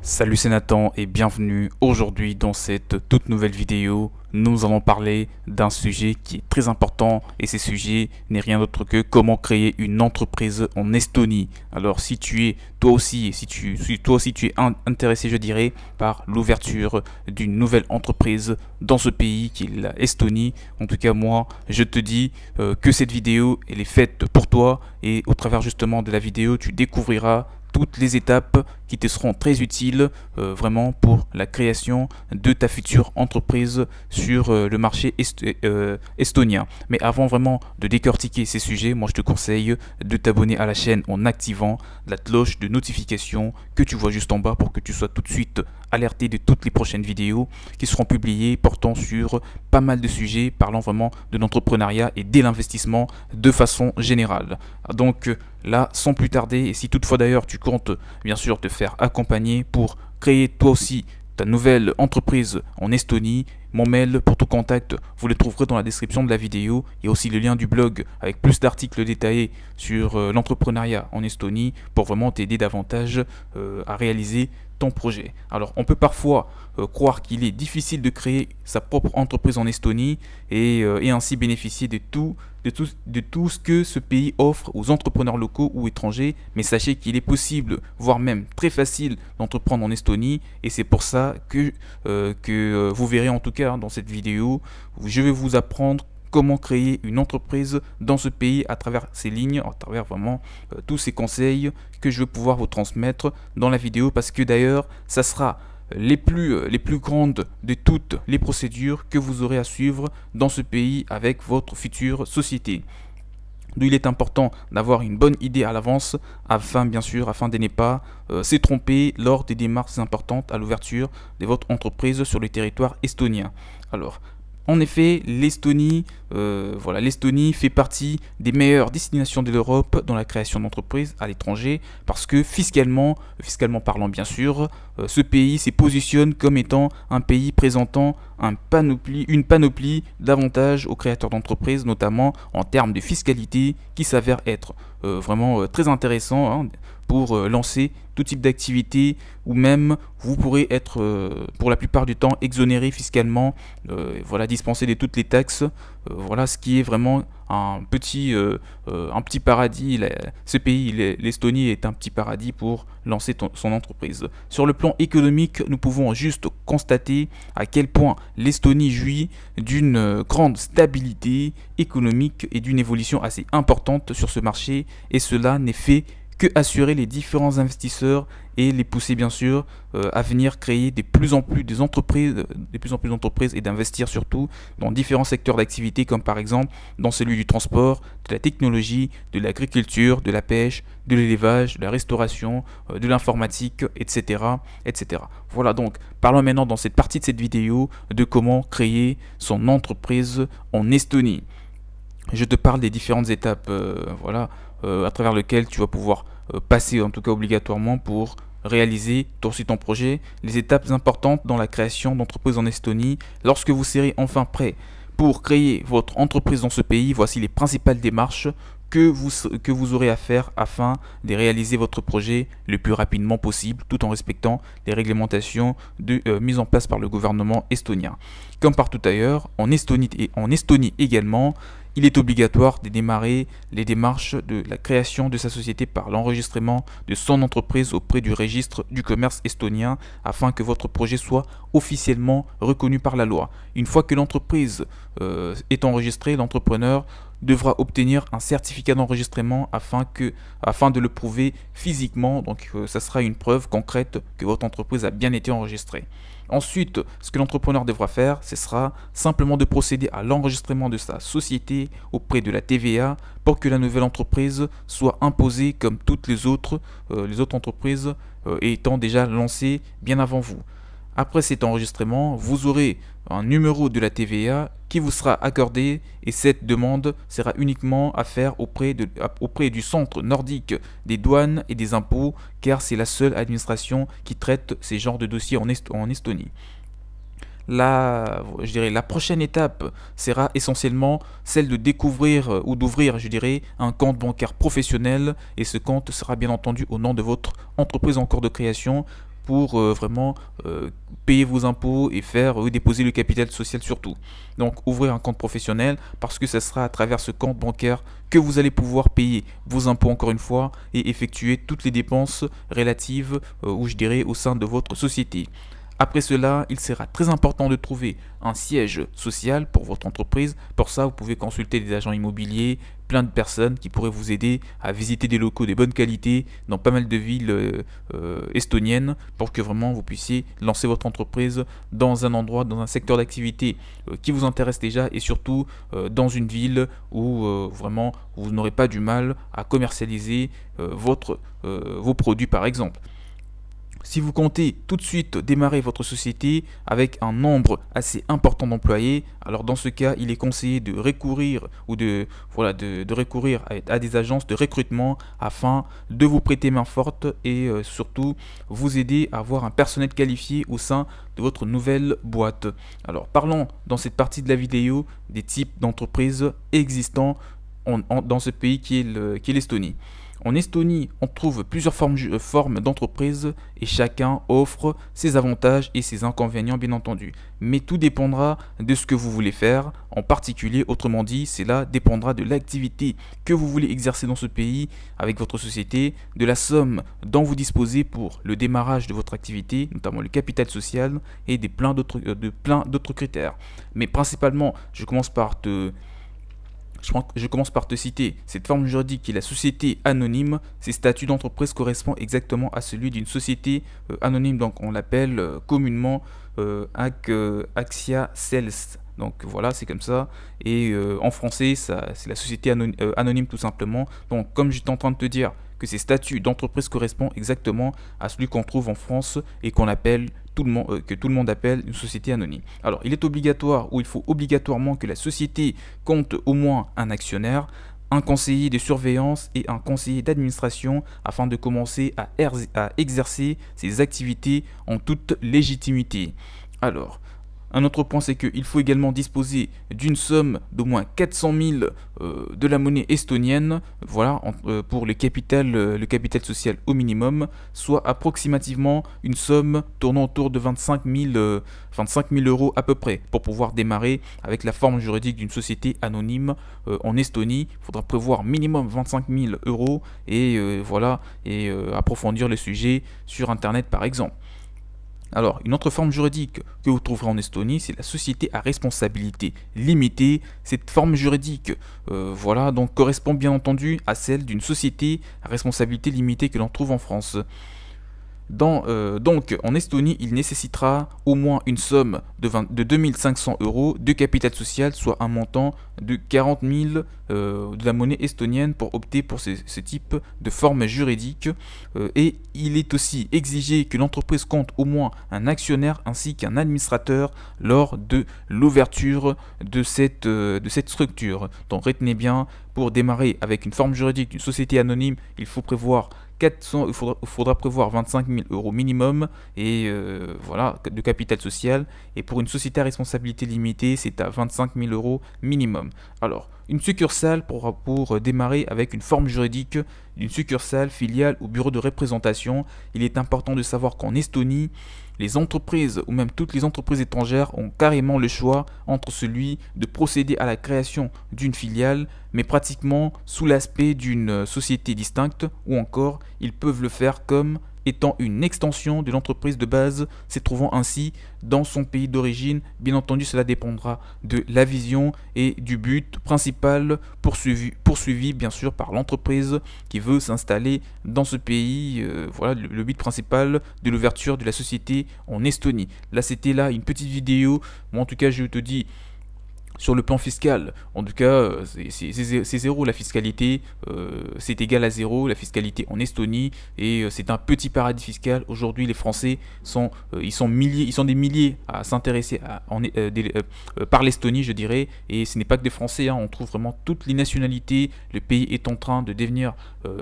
Salut, c'est Nathan et bienvenue. Aujourd'hui dans cette toute nouvelle vidéo, nous allons parler d'un sujet qui est très important et ce sujet n'est rien d'autre que comment créer une entreprise en Estonie. Alors si tu es toi aussi, tu es intéressé, je dirais, par l'ouverture d'une nouvelle entreprise dans ce pays qui est l'Estonie, en tout cas moi je te dis que cette vidéo elle est faite pour toi et au travers justement de la vidéo tu découvriras toutes les étapes qui te seront très utiles vraiment pour la création de ta future entreprise sur le marché estonien. Mais avant vraiment de décortiquer ces sujets, moi je te conseille de t'abonner à la chaîne en activant la cloche de notification que tu vois juste en bas pour que tu sois tout de suite alerté de toutes les prochaines vidéos qui seront publiées portant sur pas mal de sujets parlant vraiment de l'entrepreneuriat et de l'investissement de façon générale. Donc là, sans plus tarder, et si toutefois d'ailleurs tu comptes bien sûr te faire accompagner pour créer toi aussi ta nouvelle entreprise en Estonie, mon mail pour tout contact, vous le trouverez dans la description de la vidéo. Il y a aussi le lien du blog avec plus d'articles détaillés sur l'entrepreneuriat en Estonie pour vraiment t'aider davantage à réaliser ton projet. Alors on peut parfois croire qu'il est difficile de créer sa propre entreprise en Estonie et ainsi bénéficier de tout ce que ce pays offre aux entrepreneurs locaux ou étrangers, mais sachez qu'il est possible, voire même très facile d'entreprendre en Estonie et c'est pour ça que vous verrez en tout cas dans cette vidéo, je vais vous apprendre comment créer une entreprise dans ce pays à travers ces lignes, à travers vraiment tous ces conseils que je vais pouvoir vous transmettre dans la vidéo parce que d'ailleurs ça sera les plus grandes de toutes les procédures que vous aurez à suivre dans ce pays avec votre future société. D'où il est important d'avoir une bonne idée à l'avance afin de ne pas se tromper lors des démarches importantes à l'ouverture de votre entreprise sur le territoire estonien. Alors, en effet, l'Estonie fait partie des meilleures destinations de l'Europe dans la création d'entreprises à l'étranger parce que fiscalement parlant bien sûr, ce pays se positionne comme étant un pays présentant une panoplie d'avantages aux créateurs d'entreprises, notamment en termes de fiscalité qui s'avère être vraiment très intéressant pour lancer tout type d'activité ou même vous pourrez être pour la plupart du temps exonéré fiscalement, dispensé de toutes les taxes, ce qui est vraiment un petit paradis. Ce pays, l'Estonie est un petit paradis pour lancer son entreprise. Sur le plan économique, nous pouvons juste constater à quel point l'Estonie jouit d'une grande stabilité économique et d'une évolution assez importante sur ce marché et cela n'est fait que assurer les différents investisseurs et les pousser bien sûr à venir créer de plus en plus d'entreprises et d'investir surtout dans différents secteurs d'activité comme par exemple dans celui du transport, de la technologie, de l'agriculture, de la pêche, de l'élevage, de la restauration, de l'informatique, etc., etc. Voilà donc, parlons maintenant dans cette partie de cette vidéo de comment créer son entreprise en Estonie. Je te parle des différentes étapes à travers lesquelles tu vas pouvoir passer en tout cas obligatoirement pour réaliser ton projet. Les étapes importantes dans la création d'entreprise en Estonie. Lorsque vous serez enfin prêt pour créer votre entreprise dans ce pays, voici les principales démarches que vous aurez à faire afin de réaliser votre projet le plus rapidement possible tout en respectant les réglementations mises en place par le gouvernement estonien. Comme partout ailleurs, en Estonie également, il est obligatoire de démarrer les démarches de la création de sa société par l'enregistrement de son entreprise auprès du registre du commerce estonien afin que votre projet soit officiellement reconnu par la loi. Une fois que l'entreprise est enregistrée, l'entrepreneur devra obtenir un certificat d'enregistrement afin de le prouver physiquement. Donc ça sera une preuve concrète que votre entreprise a bien été enregistrée. Ensuite, ce que l'entrepreneur devra faire, ce sera simplement de procéder à l'enregistrement de sa société auprès de la TVA pour que la nouvelle entreprise soit imposée comme toutes les autres entreprises étant déjà lancées bien avant vous. Après cet enregistrement, vous aurez un numéro de la TVA qui vous sera accordé et cette demande sera uniquement à faire auprès du centre nordique des douanes et des impôts car c'est la seule administration qui traite ces genres de dossiers en Estonie. La prochaine étape sera essentiellement celle de découvrir ou d'ouvrir, un compte bancaire professionnel et ce compte sera bien entendu au nom de votre entreprise en cours de création pour vraiment payer vos impôts et faire déposer le capital social surtout. Donc ouvrez un compte professionnel parce que ce sera à travers ce compte bancaire que vous allez pouvoir payer vos impôts encore une fois et effectuer toutes les dépenses relatives ou je dirais au sein de votre société. Après cela, il sera très important de trouver un siège social pour votre entreprise. Pour ça, vous pouvez consulter des agents immobiliers, plein de personnes qui pourraient vous aider à visiter des locaux de bonne qualité dans pas mal de villes estoniennes pour que vraiment vous puissiez lancer votre entreprise dans un endroit, dans un secteur d'activité qui vous intéresse déjà et surtout dans une ville où vraiment vous n'aurez pas du mal à commercialiser vos produits par exemple. Si vous comptez tout de suite démarrer votre société avec un nombre assez important d'employés, alors dans ce cas, il est conseillé de recourir recourir à des agences de recrutement afin de vous prêter main forte et surtout vous aider à avoir un personnel qualifié au sein de votre nouvelle boîte. Alors parlons dans cette partie de la vidéo des types d'entreprises existants dans ce pays qui est l'Estonie. En Estonie, on trouve plusieurs formes d'entreprises et chacun offre ses avantages et ses inconvénients bien entendu. Mais tout dépendra de ce que vous voulez faire. En particulier, autrement dit, cela dépendra de l'activité que vous voulez exercer dans ce pays avec votre société, de la somme dont vous disposez pour le démarrage de votre activité, notamment le capital social et de plein d'autres critères. Mais principalement, je commence par te citer cette forme juridique qui est la société anonyme. Ces statuts d'entreprise correspondent exactement à celui d'une société anonyme, donc on l'appelle communément Axia Sales. Donc voilà, c'est comme ça. Et en français, c'est la société anonyme tout simplement. Donc comme j'étais en train de te dire que ces statuts d'entreprise correspondent exactement à celui qu'on trouve en France et qu'on appelle que tout le monde appelle une société anonyme. Alors, il est obligatoire ou il faut obligatoirement que la société compte au moins un actionnaire, un conseiller de surveillance et un conseiller d'administration afin de commencer à exercer ses activités en toute légitimité. Alors, un autre point, c'est qu'il faut également disposer d'une somme d'au moins 400 000 de la monnaie estonienne, voilà, pour le capital social au minimum, soit approximativement une somme tournant autour de 25 000 euros à peu près, pour pouvoir démarrer avec la forme juridique d'une société anonyme en Estonie. Il faudra prévoir minimum 25 000 euros et voilà, et approfondir le sujet sur Internet par exemple. Alors, une autre forme juridique que vous trouverez en Estonie, c'est la société à responsabilité limitée. Cette forme juridique, voilà, donc correspond bien entendu à celle d'une société à responsabilité limitée que l'on trouve en France. Donc, en Estonie, il nécessitera au moins une somme de 2500 euros de capital social, soit un montant de 40 000 de la monnaie estonienne pour opter pour ce type de forme juridique. Et il est aussi exigé que l'entreprise compte au moins un actionnaire ainsi qu'un administrateur lors de l'ouverture de cette structure. Donc, retenez bien, pour démarrer avec une forme juridique d'une société anonyme, il faudra prévoir 25 000 euros minimum et voilà, de capital social. Et pour une société à responsabilité limitée, c'est à 25 000 euros minimum. Alors, une succursale pour démarrer avec une forme juridique d'une succursale, filiale ou bureau de représentation. Il est important de savoir qu'en Estonie, les entreprises ou même toutes les entreprises étrangères ont carrément le choix entre celui de procéder à la création d'une filiale, mais pratiquement sous l'aspect d'une société distincte, ou encore ils peuvent le faire comme étant une extension de l'entreprise de base, se trouvant ainsi dans son pays d'origine. Bien entendu, cela dépendra de la vision et du but principal poursuivi bien sûr par l'entreprise qui veut s'installer dans ce pays. Voilà le but principal de l'ouverture de la société en Estonie. Là, c'était une petite vidéo. Moi, en tout cas, je te dis, sur le plan fiscal, en tout cas, c'est zéro la fiscalité, c'est égal à zéro la fiscalité en Estonie, et c'est un petit paradis fiscal. Aujourd'hui, les Français sont des milliers à s'intéresser par l'Estonie, je dirais, et ce n'est pas que des Français, hein, on trouve vraiment toutes les nationalités. Le pays est en train de devenir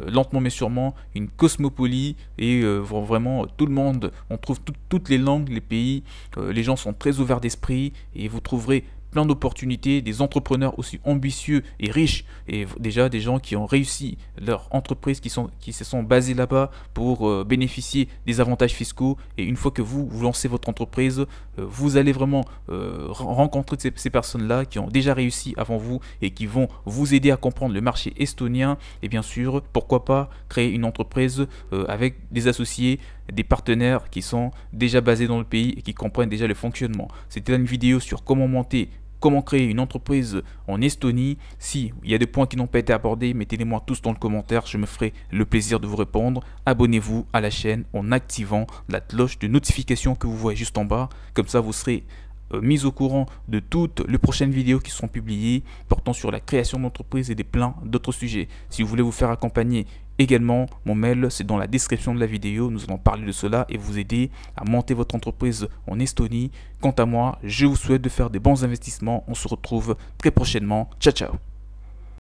lentement mais sûrement une cosmopolie, et vraiment tout le monde, on trouve toutes les langues, les pays, les gens sont très ouverts d'esprit, et vous trouverez plein d'opportunités, des entrepreneurs aussi ambitieux et riches, et déjà des gens qui ont réussi leur entreprise, qui se sont basés là-bas pour bénéficier des avantages fiscaux. Et une fois que vous lancez votre entreprise, vous allez vraiment rencontrer ces personnes-là qui ont déjà réussi avant vous et qui vont vous aider à comprendre le marché estonien. Et bien sûr, pourquoi pas créer une entreprise avec des associés, des partenaires qui sont déjà basés dans le pays et qui comprennent déjà le fonctionnement. C'était une vidéo sur comment créer une entreprise en Estonie. Si il y a des points qui n'ont pas été abordés, mettez-les-moi tous dans le commentaire, je me ferai le plaisir de vous répondre. Abonnez-vous à la chaîne en activant la cloche de notification que vous voyez juste en bas, comme ça vous serez mis au courant de toutes les prochaines vidéos qui seront publiées portant sur la création d'entreprise et des plein d'autres sujets. Si vous voulez vous faire accompagner également, mon mail c'est dans la description de la vidéo, nous allons parler de cela et vous aider à monter votre entreprise en Estonie. Quant à moi, je vous souhaite de faire des bons investissements, on se retrouve très prochainement, ciao ciao.